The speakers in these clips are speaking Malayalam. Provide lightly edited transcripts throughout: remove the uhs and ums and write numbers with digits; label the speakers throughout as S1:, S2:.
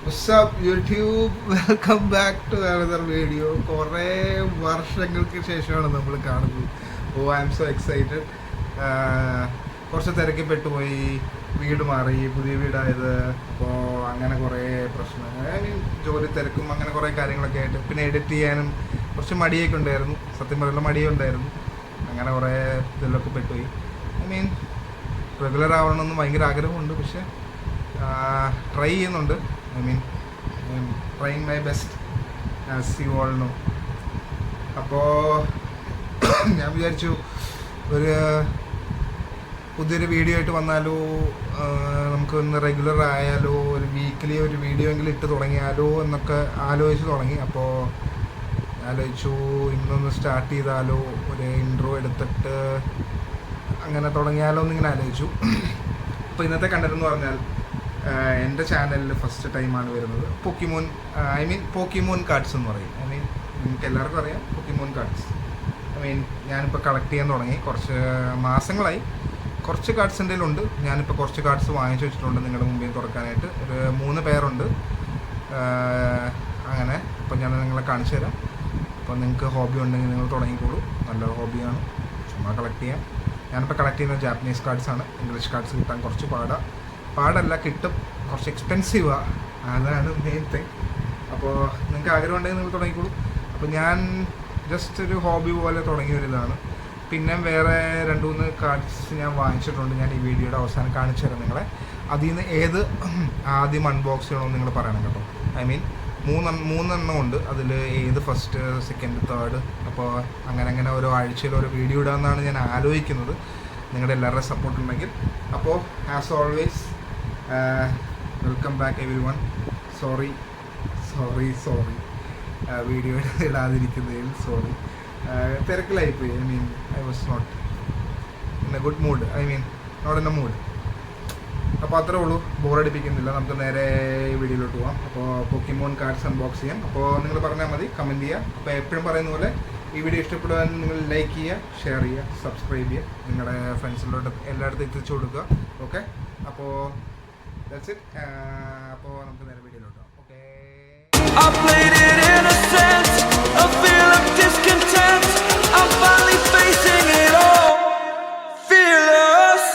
S1: What's up YouTube? Welcome back to another video. കുറേ വർഷങ്ങൾക്ക് ശേഷമാണ് നമ്മൾ കാണുന്നത്. I M so excited. കുറച്ച് തിരക്കി പെട്ടുപോയി, വീട് മാറി, പുതിയ വീടായത്. അപ്പോൾ അങ്ങനെ കുറേ പ്രശ്നങ്ങൾ, ഐ മീൻ ജോലി തിരക്കും അങ്ങനെ കുറേ കാര്യങ്ങളൊക്കെ ആയിട്ട്, പിന്നെ എഡിറ്റ് ചെയ്യാനും കുറച്ച് മടിയൊക്കെ ഉണ്ടായിരുന്നു. സത്യം പറയുന്ന മടിയുണ്ടായിരുന്നു. അങ്ങനെ കുറേ ഇതിലൊക്കെ പെട്ടുപോയി. ഐ മീൻ റെഗുലർ ആവണമെന്ന് ഭയങ്കര ആഗ്രഹമുണ്ട്, പക്ഷേ ട്രൈ ചെയ്യുന്നുണ്ട്. I mean trying my best as you all no. അപ്പോൾ ഞാൻ വിചാരിച്ചു ഒരു പുതിയൊരു വീഡിയോ ആയിട്ട് വന്നാലോ, നമുക്ക് ഒന്ന് റെഗുലർ ആയാലോ, ഒരു വീക്കിലി ഒരു വീഡിയോ എങ്കിലും ഇട്ട് തുടങ്ങിയാലോ എന്നൊക്കെ ആലോചിച്ച് തുടങ്ങി. അപ്പോൾ ആലോചിച്ചു ഇന്നൊന്ന് സ്റ്റാർട്ട് ചെയ്താലോ, ഒരു ഇൻട്രോ എടുത്തിട്ട് അങ്ങനെ തുടങ്ങിയാലോ എന്നിങ്ങനെ ആലോചിച്ചു. അപ്പോൾ ഇന്നത്തെ കണ്ടന്റ് എന്ന് പറഞ്ഞാൽ, എൻ്റെ ചാനലിൽ ഫസ്റ്റ് ടൈമാണ് വരുന്നത് Pokemon, I mean Pokemon cards എന്ന് പറയും. ഐ മീൻ നിങ്ങൾക്ക് എല്ലാവർക്കും അറിയാം പോക്കിമോൻ കാർഡ്സ്. ഐ മീൻ ഞാനിപ്പോൾ കളക്ട് ചെയ്യാൻ തുടങ്ങി, കുറച്ച് മാസങ്ങളായി. കുറച്ച് കാർഡ്സ് എൻ്റെ കയ്യിലുണ്ട്. ഞാനിപ്പോൾ കുറച്ച് കാർഡ്സ് വാങ്ങിച്ചു വെച്ചിട്ടുണ്ട് നിങ്ങളുടെ മുമ്പിൽ തുറക്കാനായിട്ട്. ഒരു 3 പേരുണ്ട് അങ്ങനെ. അപ്പോൾ ഞാൻ നിങ്ങളെ കാണിച്ചു തരാം. അപ്പോൾ നിങ്ങൾക്ക് ഹോബി ഉണ്ടെങ്കിൽ നിങ്ങൾ തുടങ്ങിക്കോളൂ. നല്ല ഹോബിയാണ്, ചുമ്മാ കളക്ട് ചെയ്യാം. ഞാനിപ്പോൾ കളക്ട് ചെയ്യുന്നത് ജാപ്പനീസ് കാർഡ്സാണ്. ഇംഗ്ലീഷ് കാർഡ്സ് കിട്ടാൻ കുറച്ച് പാടല്ല, കിട്ടും, കുറച്ച് എക്സ്പെൻസീവാണ്. അതാണ് മെയിൻ തിങ്. അപ്പോൾ നിങ്ങൾക്ക് ആഗ്രഹം ഉണ്ടെങ്കിൽ നിങ്ങൾ തുടങ്ങിക്കോളൂ. അപ്പോൾ ഞാൻ ജസ്റ്റ് ഒരു ഹോബി പോലെ തുടങ്ങിയ ഒരു ഇതാണ്. പിന്നെ വേറെ 2-3 കാർഡ്സ് ഞാൻ വാങ്ങിച്ചിട്ടുണ്ട്. ഞാൻ ഈ വീഡിയോയുടെ അവസാനം കാണിച്ചു തരാം നിങ്ങളെ. അതിൽ നിന്ന് ഏത് ആദ്യം അൺബോക്സ് ചെയ്യണമെന്ന് നിങ്ങൾ പറയണം കേട്ടോ. ഐ മീൻ 3 എണ്ണം ഉണ്ട്. അതിൽ ഏത് ഫസ്റ്റ്, സെക്കൻഡ്, തേർഡ്. അപ്പോൾ അങ്ങനെ ഓരോ ആഴ്ചയിൽ ഓരോ വീഡിയോ ഇടാമെന്നാണ് ഞാൻ ആലോചിക്കുന്നത്, നിങ്ങളുടെ എല്ലാവരുടെ സപ്പോർട്ട് ഉണ്ടെങ്കിൽ. അപ്പോൾ as always welcome back everyone. Sorry video ഇടാതിരിക്കുന്നതിൽ സോറി. തിരക്കിലായിപ്പോയി. I mean I was not in a good mood, I mean not in a mood. അപ്പോൾ അത്രേ ഉള്ളൂ, ബോറടിപ്പിക്കുന്നില്ല. നമുക്ക് നേരെ വീഡിയോയിലോട്ട് പോകാം. അപ്പോൾ പോക്കിമോൻ കാർഡ്സ് അൺബോക്സ് ചെയ്യാം. അപ്പോൾ നിങ്ങൾ പറഞ്ഞാൽ മതി, കമൻറ്റ് ചെയ്യുക. അപ്പോൾ എപ്പോഴും പറയുന്ന പോലെ ഈ വീഡിയോ ഇഷ്ടപ്പെടുവാൻ നിങ്ങൾ ലൈക്ക് ചെയ്യുക, ഷെയർ ചെയ്യുക, സബ്സ്ക്രൈബ് ചെയ്യുക, നിങ്ങളുടെ ഫ്രണ്ട്സിലോട്ട് എല്ലായിടത്തും എത്തിച്ചു കൊടുക്കുക. ഓക്കെ, അപ്പോൾ ദാറ്റ്സ് ഇറ്റ്. അപ്പോൾ നമുക്ക് നേരെ വീഡിയോയിലോട്ട് പോകാം. Okay. I played it innocent, a feel of discontent. I'm finally facing it all, fearless.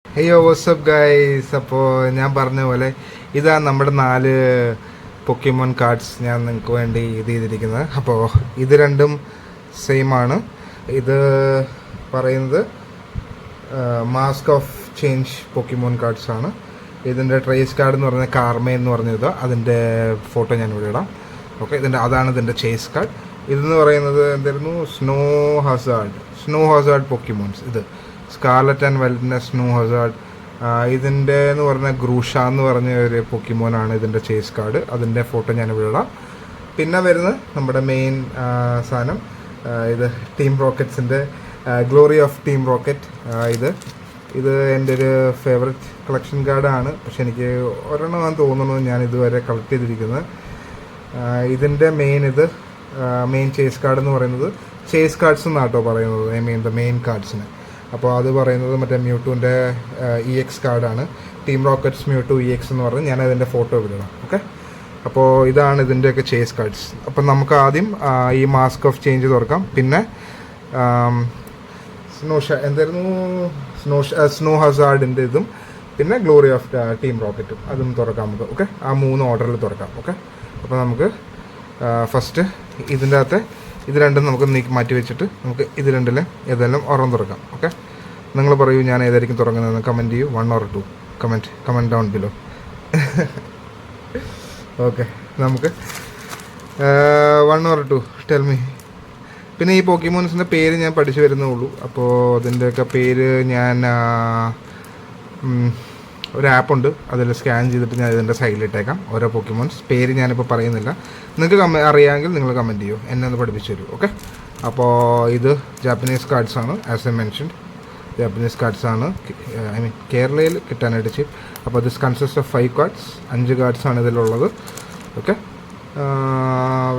S1: ഹേയോ വാട്സ്ആപ്പ് ഗൈസ്. അപ്പോൾ ഞാൻ പറഞ്ഞ പോലെ ഇതാണ് നമ്മുടെ 4 പോക്കിമോൻ കാർഡ്സ് ഞാൻ നിങ്ങൾക്ക് വേണ്ടി ഇത് ചെയ്തിരിക്കുന്നത്. അപ്പോൾ ഇത് രണ്ടും സെയിം ആണ്. ഇത് പറയുന്നത് mask of change Pokemon cards ആണ്. ഇതിൻ്റെ ട്രേസ് കാർഡ് എന്ന് പറഞ്ഞാൽ കാർമ എന്ന് പറഞ്ഞത്, അതിൻ്റെ ഫോട്ടോ ഞാൻ ഇവിടെ ഇടാം. ഓക്കെ, അതാണ് ഇതിൻ്റെ ചേസ് കാർഡ്. ഇതെന്ന് പറയുന്നത് എന്തായിരുന്നു, സ്നോ ഹസാർഡ് പോക്കിമോൺസ്. ഇത് സ്കാർലറ്റ് ആൻഡ് വൈലറ്റിൻ്റെ സ്നോ ഹസാർഡ്. ഇതിൻ്റെ എന്ന് പറഞ്ഞാൽ ഗ്രൂഷ എന്ന് പറഞ്ഞ ഒരു പോക്കിമോനാണ് ഇതിൻ്റെ ചേസ് കാർഡ്. അതിൻ്റെ ഫോട്ടോ ഞാനിവിടെ ഇടാം. പിന്നെ വരുന്നത് നമ്മുടെ മെയിൻ സാധനം, ഇത് ടീം റോക്കറ്റ്സിൻ്റെ ഗ്ലോറി ഓഫ് ടീം റോക്കറ്റ്. ഇത് എൻ്റെ ഒരു ഫേവററ്റ് കളക്ഷൻ കാർഡാണ്. പക്ഷെ എനിക്ക് ഒരെണ്ണമാണ് തോന്നുന്നു ഞാൻ ഇതുവരെ കളക്ട് ചെയ്തിരിക്കുന്നത്. ഇതിൻ്റെ മെയിൻ ചേസ് കാർഡ് എന്ന് പറയുന്നത്, ചേസ് കാർഡ്സ് എന്നാട്ടോ പറയുന്നത്, ഐ മീൻ ദ മെയിൻ കാർഡ്സിന്. അപ്പോൾ അത് പറയുന്നത് മറ്റേ മ്യൂട്ടുവിൻ്റെ EX കാർഡാണ്. ടീം റോക്കറ്റ്സ് മ്യൂട്ടു EX എന്ന് പറഞ്ഞ് ഞാൻ അതിൻ്റെ ഫോട്ടോ വിടണം. ഓക്കെ, അപ്പോൾ ഇതാണ് ഇതിൻ്റെയൊക്കെ ചേസ് കാർഡ്സ്. അപ്പം നമുക്ക് ആദ്യം ഈ മാസ്ക് ഓഫ് ചേഞ്ച് തുറക്കാം. പിന്നെ സ്നോ ഹസാർഡിൻ്റെ ഇതും, പിന്നെ ഗ്ലോറി ഓഫ് ടീം റോക്കറ്റും അതും തുറക്കാം നമുക്ക്. ഓക്കെ, ആ 3 ഓർഡറിൽ തുറക്കാം. ഓക്കെ, അപ്പോൾ നമുക്ക് ഫസ്റ്റ് ഇതിൻ്റെ അകത്തെ ഇത് രണ്ടും നമുക്ക് മാറ്റി വെച്ചിട്ട് നമുക്ക് ഇത് രണ്ടിലെ ഏതെല്ലാം ഒരെണ്ണം തുറക്കാം. ഓക്കെ, നിങ്ങൾ പറയൂ ഞാൻ ഏതായിരിക്കും തുറങ്ങുന്നതെന്ന് കമൻറ്റ് ചെയ്യൂ. 1 or 2 comment down below. Okay, നമുക്ക് 1 or 2 ടെൽ മീ. പിന്നെ ഈ പോക്കിമോൺസിൻ്റെ പേര് ഞാൻ പഠിച്ചു വരുന്നേ ഉള്ളൂ. അപ്പോൾ അതിൻ്റെയൊക്കെ പേര് ഞാൻ ഒരു ആപ്പുണ്ട്, അതിൽ സ്കാൻ ചെയ്തിട്ട് ഞാൻ ഇതിൻ്റെ സൈഡിലിട്ടേക്കാം. ഓരോ പോക്കിമോൺസ് പേര് ഞാനിപ്പോൾ പറയുന്നില്ല. നിങ്ങൾക്ക് അറിയാമെങ്കിൽ നിങ്ങൾ കമൻറ്റ് ചെയ്യൂ, എന്നെ ഒന്ന് പഠിപ്പിച്ചു തരൂ. ഓക്കെ, അപ്പോൾ ഇത് ജാപ്പനീസ് കാർഡ്സാണ്. ആസ് എ മെൻഷൻഡ് ജാപ്പനീസ് കാർഡ്സാണ്. ഐ മീൻ കേരളയിൽ കിട്ടാനായിട്ട് ചീപ്പ്. അപ്പോൾ ദിസ് കൺസിസ്റ്റ് ഓഫ് 5 കാർഡ്സ്. 5 കാർഡ്സാണ് ഇതിലുള്ളത്. ഓക്കെ,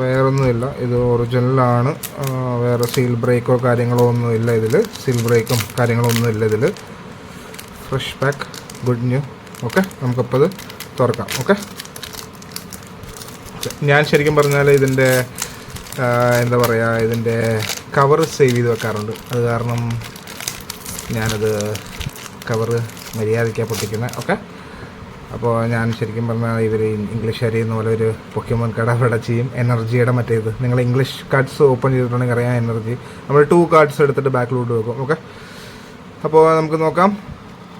S1: വേറൊന്നുമില്ല, ഇത് ഒറിജിനലാണ്. വേറെ സീൽ ബ്രേക്കോ കാര്യങ്ങളോ ഒന്നുമില്ല ഇതിൽ, സീൽ ബ്രേക്കും കാര്യങ്ങളോ ഒന്നുമില്ല ഇതിൽ. Fresh pack, good new. Okay, നമുക്കപ്പോൾ ഇത് തുറക്കാം. ഓക്കെ, ഞാൻ ശരിക്കും പറഞ്ഞാൽ ഇതിൻ്റെ എന്താ പറയുക, ഇതിൻ്റെ കവർ സേവ് ചെയ്ത് വെക്കാറുണ്ട്. അത് കാരണം ഞാനത് കവറ് മര്യാദയ്ക്കാണ് പൊട്ടിക്കുന്നത്. ഓക്കെ, അപ്പോൾ ഞാൻ ശരിക്കും പറഞ്ഞാൽ ഇവർ ഇംഗ്ലീഷ് അറിയുന്ന പോലെ ഒരു പൊക്കിമോൻ കാർഡ് അവിടെ ചെയ്യും. എനർജിയുടെ മറ്റേത് നിങ്ങൾ ഇംഗ്ലീഷ് കാർഡ്സ് ഓപ്പൺ ചെയ്തിട്ടുണ്ടെങ്കിൽ അറിയാം എനർജി. നമ്മൾ 2 കാർഡ്സ് എടുത്തിട്ട് ബാക്കിലോട്ട് വെക്കും. ഓക്കെ, അപ്പോൾ നമുക്ക് നോക്കാം.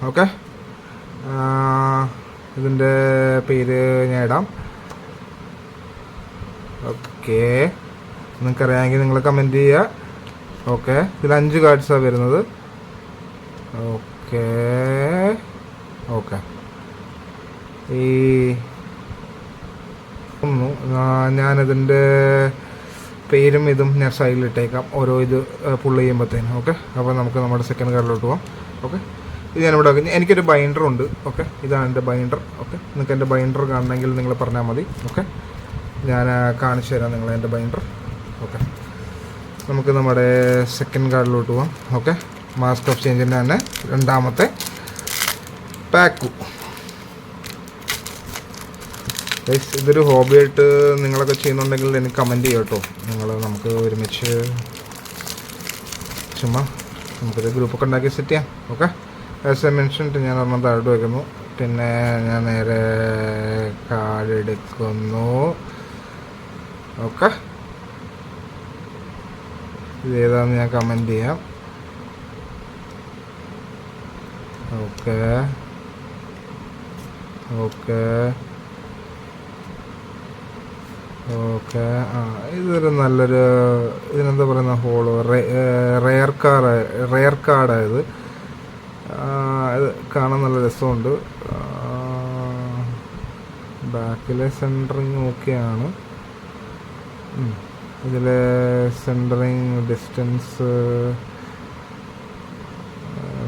S1: ഓക്കെ, ഇതിൻ്റെ പേര് ഞാൻ ഇടാം. ഓക്കെ, നിങ്ങൾക്കറിയാമെങ്കിൽ നിങ്ങൾ കമൻറ്റ് ചെയ്യുക. ഓക്കെ, ഇതിൽ 5 കാർഡ്സാണ് വരുന്നത്. ഓക്കെ ഓക്കെ, ഈ ഞാനിതിൻ്റെ പേരും ഇതും ഞാൻ സൈഡിലിട്ടേക്കാം ഓരോ ഇത് പുള്ള് ചെയ്യുമ്പോഴത്തേനും. ഓക്കെ, അപ്പോൾ നമുക്ക് നമ്മുടെ സെക്കൻഡ് കാർഡിലോട്ട് പോകാം. ഓക്കെ, ഇത് ഞാനിവിടെ എനിക്കൊരു ബൈൻഡർ ഉണ്ട്. ഓക്കെ, ഇതാണ് എൻ്റെ ബൈൻഡർ. ഓക്കെ, നിങ്ങൾക്ക് എൻ്റെ ബൈൻഡർ കാണണമെങ്കിൽ നിങ്ങൾ പറഞ്ഞാൽ മതി. ഓക്കെ, ഞാൻ കാണിച്ചു തരാം നിങ്ങളെ എൻ്റെ ബൈൻഡർ. ഓക്കെ, നമുക്ക് നമ്മുടെ സെക്കൻഡ് കാർഡിലോട്ട് പോകാം. ഓക്കെ, മാസ്ക് ഓഫ് ചേഞ്ചിൻ്റെ തന്നെ രണ്ടാമത്തെ പാക്കു. ഇതൊരു ഹോബിയായിട്ട് നിങ്ങളൊക്കെ ചെയ്യുന്നുണ്ടെങ്കിൽ എനിക്ക് കമൻറ്റ് ചെയ്യാം കേട്ടോ. നമുക്ക് ഒരുമിച്ച് ചുമ്മാ നമുക്കൊരു ഗ്രൂപ്പൊക്കെ ഉണ്ടാക്കി സെറ്റ് ചെയ്യാം. ഓക്കെ, ആസ് എ മെൻഷൻഡ് ഞാൻ ഒരെണ്ണം താഴോട്ട് വയ്ക്കുന്നു. പിന്നെ ഞാൻ നേരെ കാർഡ് എടുക്കുന്നു. ഓക്കെ, ഇത് ഏതാണെന്ന് ഞാൻ കമൻറ്റ് ചെയ്യാം. ഓക്കെ ഓക്കെ ഓക്കെ, ഇതൊരു നല്ലൊരു ഇതിനെന്താ പറയുന്ന ഹോളോ റെയർ കാർഡായത്. ഇത് കാണാൻ നല്ല രസമുണ്ട്. ബാക്കിലെ സെൻറ്ററിങ് ഓക്കെയാണ്. ഇതിലെ സെൻറ്ററിങ് ഡിസ്റ്റൻസ്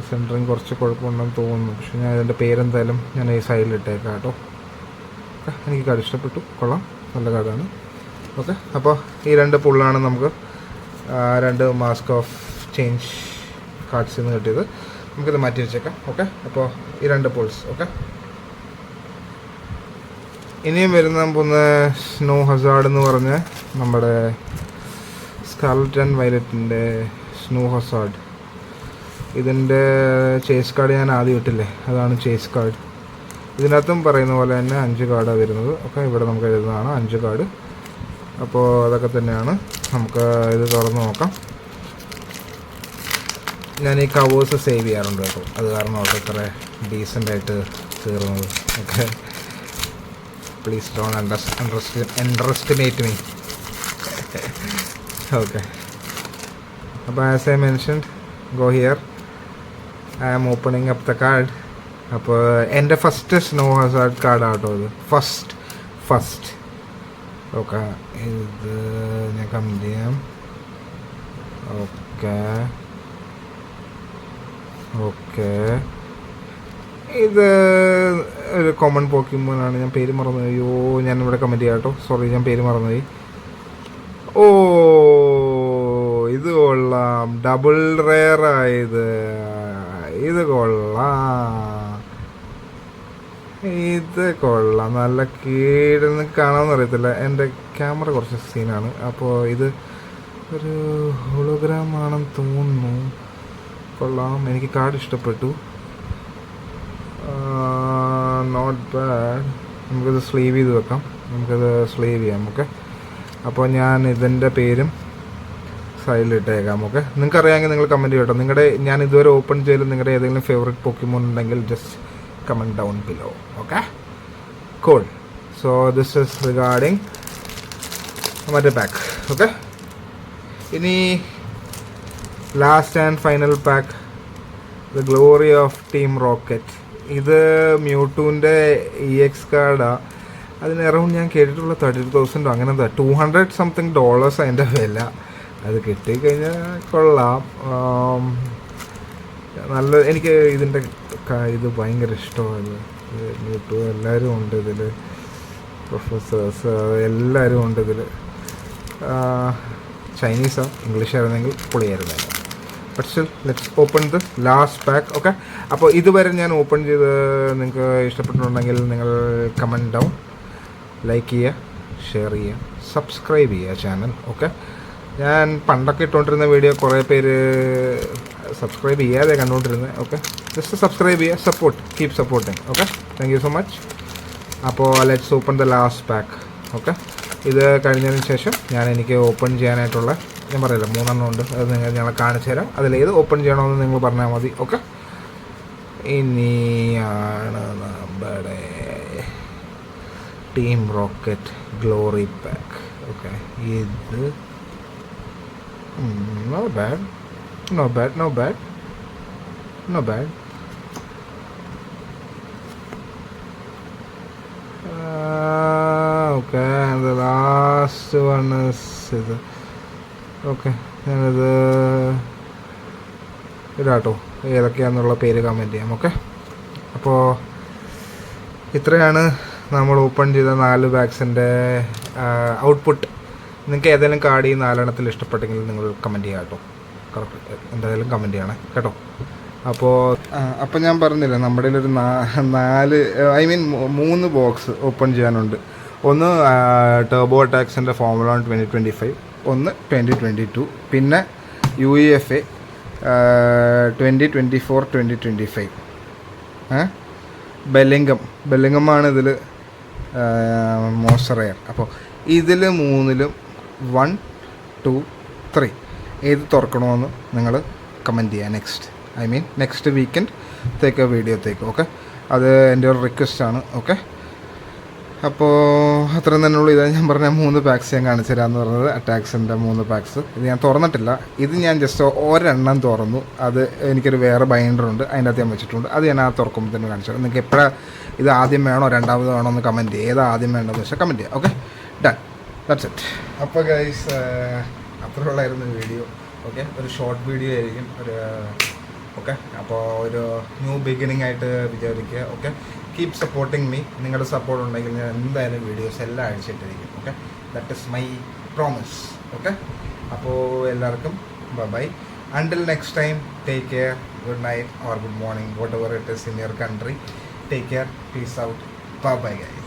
S1: സെൻറ്ററിങ് കുറച്ച് കുഴപ്പമുണ്ടെന്ന് തോന്നുന്നു. പക്ഷെ ഞാൻ ഇതിൻ്റെ പേരെന്തായാലും ഞാൻ ഈ സൈഡിലിട്ടേക്കാം കേട്ടോ. എനിക്ക് കാർഡ് ഇഷ്ടപ്പെട്ടു, കൊള്ളാം, നല്ല കാർഡാണ്. ഓക്കെ, അപ്പോൾ ഈ 2 പുള്ളാണ് നമുക്ക് 2 മാസ്ക് ഓഫ് ചേഞ്ച് കാർഡ്സിൽ നിന്ന് കിട്ടിയത്. നമുക്കിത് മാറ്റി വെച്ചേക്കാം. ഓക്കെ, അപ്പോൾ ഈ 2 പുൾസ്. ഓക്കെ, ഇനിയും വരുന്ന പോകുന്ന സ്നോ ഹസാർഡ് എന്ന് പറഞ്ഞ് നമ്മുടെ സ്കാർലറ്റ് ആൻഡ് വയലറ്റിൻ്റെ സ്നോ ഹസാർഡ്. ഇതിൻ്റെ ചേസ് കാർഡ് ഞാൻ ആദ്യം ഇട്ടില്ലേ, അതാണ് ചേസ് കാർഡ്. ഇതിനകത്തും പറയുന്ന പോലെ തന്നെ 5 കാർഡാണ് വരുന്നത്. ഓക്കെ, ഇവിടെ നമുക്ക് എഴുതുന്നതാണ് 5 കാർഡ്. അപ്പോൾ അതൊക്കെ തന്നെയാണ്. നമുക്ക് ഇത് തുറന്ന് നോക്കാം. ഞാൻ ഈ കവേഴ്സ് സേവ് ചെയ്യാറുണ്ട് കേട്ടോ, അത് കാരണം അവിടെ ഇത്ര ഡീസൻ്റായിട്ട് തീർന്നത്. Okay, please don't underestimate me. Okay, അപ്പോൾ as I mentioned, go here, I am opening up the card. അപ്പോൾ എൻ്റെ ഫസ്റ്റ് സ്നോ ഹസാർഡ് കാർഡാട്ടോ ഇത്, ഫസ്റ്റ്. ഓക്കെ, ഇത് ഞാൻ കമൻറ്റ് ചെയ്യാം. ഓക്കെ ഓക്കെ, ഇത് ഒരു കോമൺ പോക്കിമോനാണ്. ഞാൻ പേര് മറന്നുപോയി. അയ്യോ, ഞാനിവിടെ കമൻറ്റ് ചെയ്യാം കേട്ടോ, സോറി, ഞാൻ പേര് മറന്നുപോയി. ഓ, ഇത് കൊള്ളാം, ഡബിൾ റെയർ ആയത്. ഇത് കൊള്ളാം, നല്ല കീഴെന്ന് കാണാമെന്ന് അറിയത്തില്ല, എൻ്റെ ക്യാമറ കുറച്ച് സീനാണ്. അപ്പോൾ ഇത് ഒരു ഹോളോഗ്രാം ആണെന്ന് തോന്നുന്നു. കൊള്ളാം, എനിക്ക് കാർഡ് ഇഷ്ടപ്പെട്ടു. Not bad. നമുക്കിത് സ്ലീവ് ചെയ്ത് വെക്കാം. ഓക്കെ, അപ്പോൾ ഞാൻ ഇതിൻ്റെ പേരും സൈഡിലിട്ടേക്കാം. ഓക്കെ, നിങ്ങൾക്കറിയാമെങ്കിൽ നിങ്ങൾ കമൻറ്റ് ചെയ്യട്ടോ. ഞാൻ ഇതുവരെ ഓപ്പൺ ചെയ്ത് നിങ്ങളുടെ ഏതെങ്കിലും ഫേവറേറ്റ് പോക്കിമോൻ ഉണ്ടെങ്കിൽ just comment down below. Okay, cool. So this is regarding മറ്റേ പാക്ക്. ഓക്കെ, ഇനി last and final pack, the glory of Team Rocket. ഇത് മ്യൂട്ടൂൻ്റെ EX കാർഡാണ്. അതിന് അറൗണ്ട് ഞാൻ കേട്ടിട്ടുള്ള $30,000 അങ്ങനെ $200 അതിൻ്റെ വില. അത് കിട്ടിക്കഴിഞ്ഞാൽ കൊള്ളാം, നല്ല. എനിക്ക് ഇതിൻ്റെ ഇത് ഭയങ്കര ഇഷ്ടമാണ്. മ്യൂട്ടു എല്ലാവരും ഉണ്ട് ഇതിൽ. പ്രൊഫസേഴ്സ് എല്ലാവരും ഉണ്ട് ഇതിൽ. ചൈനീസോ ഇംഗ്ലീഷ് ആയിരുന്നെങ്കിൽ പൊളിയായിരുന്നല്ലോ. But still let's open the last pack. Okay, അപ്പോൾ ഇതുവരെ ഞാൻ ഓപ്പൺ ചെയ്ത് നിങ്ങൾക്ക് ഇഷ്ടപ്പെട്ടിട്ടുണ്ടെങ്കിൽ നിങ്ങൾ കമൻറ്റ് ഡൗൺ, ലൈക്ക് ചെയ്യുക, ഷെയർ ചെയ്യുക, സബ്സ്ക്രൈബ് ചെയ്യുക ചാനൽ. ഓക്കെ, ഞാൻ പണ്ടൊക്കെ ഇട്ടുകൊണ്ടിരുന്ന വീഡിയോ കുറേ പേര് സബ്സ്ക്രൈബ് ചെയ്യാതെ കണ്ടുകൊണ്ടിരുന്നത്. ഓക്കെ, ജസ്റ്റ് സബ്സ്ക്രൈബ് ചെയ്യുക, support, keep supporting. Okay, thank you so much. അപ്പോൾ let's open the last pack. Okay, ഇത് കഴിഞ്ഞതിന് ശേഷം എനിക്ക് ഓപ്പൺ ചെയ്യാനായിട്ടുള്ള, ഞാൻ പറയില്ല 3 ഉണ്ട്, അത് ഞങ്ങളെ കാണിച്ചു തരാം. അതിലേത് ഓപ്പൺ ചെയ്യണമെന്ന് നിങ്ങൾ പറഞ്ഞാൽ മതി. ഓക്കെ, ഇനിയാണ് നമ്മുടെ Team Rocket glory pack. Okay, ഇത് no bad, no bad, no bad, no bad. Okay, the last one is ഇത്. ഓക്കെ, ഞാനിത് ഇടാട്ടോ, ഏതൊക്കെയാണെന്നുള്ള പേര് കമൻറ്റ് ചെയ്യാം. ഓക്കെ, അപ്പോൾ ഇത്രയാണ് നമ്മൾ ഓപ്പൺ ചെയ്ത 4 ബാഗ്സിൻ്റെ ഔട്ട്പുട്ട്. നിങ്ങൾക്ക് ഏതെങ്കിലും കാർഡ് ഈ 4 ഇഷ്ടപ്പെട്ടെങ്കിൽ നിങ്ങൾ കമൻറ്റ് ചെയ്യാം കേട്ടോ. കറക്റ്റ് എന്തായാലും കമൻറ്റ് ചെയ്യണേ കേട്ടോ. അപ്പോൾ ഞാൻ പറഞ്ഞില്ല, നമ്മുടെ ഒരു 3 ബോക്സ് ഓപ്പൺ ചെയ്യാനുണ്ട്. ഒന്ന് ടർബോ അറ്റാക്സിൻ്റെ ഫോർമുല 1 2025, ഒന്ന് 2022, പിന്നെ UEFA 2024 2025. ബെല്ലിംഗമാണ് ഇതിൽ മോസ്റ്റ് റെയർ. അപ്പോൾ ഇതിൽ 3ലും 1, 2, 3 ഏത് തുറക്കണമെന്ന് നിങ്ങൾ കമൻറ്റ് ചെയ്യുക. Next weekend വീഡിയോത്തേക്ക്. ഓക്കെ, അത് എൻ്റെ ഒരു റിക്വസ്റ്റാണ്. ഓക്കെ, അപ്പോൾ അത്രയും തന്നെ ഉള്ളൂ. ഇതാണ് ഞാൻ പറഞ്ഞ 3 പാക്സ് ഞാൻ കാണിച്ചു തരാമെന്ന് പറഞ്ഞത്, അറ്റാക്സിൻ്റെ 3 പാക്സ്. ഇത് ഞാൻ തുറന്നിട്ടില്ല, ഇത് ഞാൻ ജസ്റ്റ് ഒരെണ്ണം തുറന്നു. അത് എനിക്കൊരു വേറെ ബൈൻഡറുണ്ട്, അതിൻ്റെ അകത്ത് ഞാൻ വെച്ചിട്ടുണ്ട്. അത് ഞാൻ തുറക്കുമ്പോൾ തന്നെ കാണിച്ചു തരാം. നിങ്ങൾക്ക് എപ്പോഴാണ് ഇത് ആദ്യം വേണോ രണ്ടാമത് വേണോ എന്ന് കമൻറ്റ് ചെയ്യുക. ഏത് ആദ്യം വേണ്ടതെന്ന് വെച്ചാൽ കമൻറ്റ് ചെയ്യുക. Okay, done, that's it. അപ്പോൾ ഗൈസ്, അത്ര ഉള്ളായിരുന്നു വീഡിയോ. ഓക്കെ, ഒരു ഷോർട്ട് വീഡിയോ ആയിരിക്കും. ഓക്കെ, അപ്പോൾ ഒരു ന്യൂ ബിഗിനിങ് ആയിട്ട് വിചാരിക്കുക. Okay, keep supporting me. നിങ്ങളുടെ സപ്പോർട്ട് ഉണ്ടെങ്കിൽ ഞാൻ എന്തായാലും വീഡിയോസ് എല്ലാം അയച്ചിട്ടിരിക്കും. Okay, that is my promise. Okay, അപ്പോൾ എല്ലാവർക്കും bye. Until next time, take care, good night or good morning, whatever it is in your country. Take care, peace out, bye guys.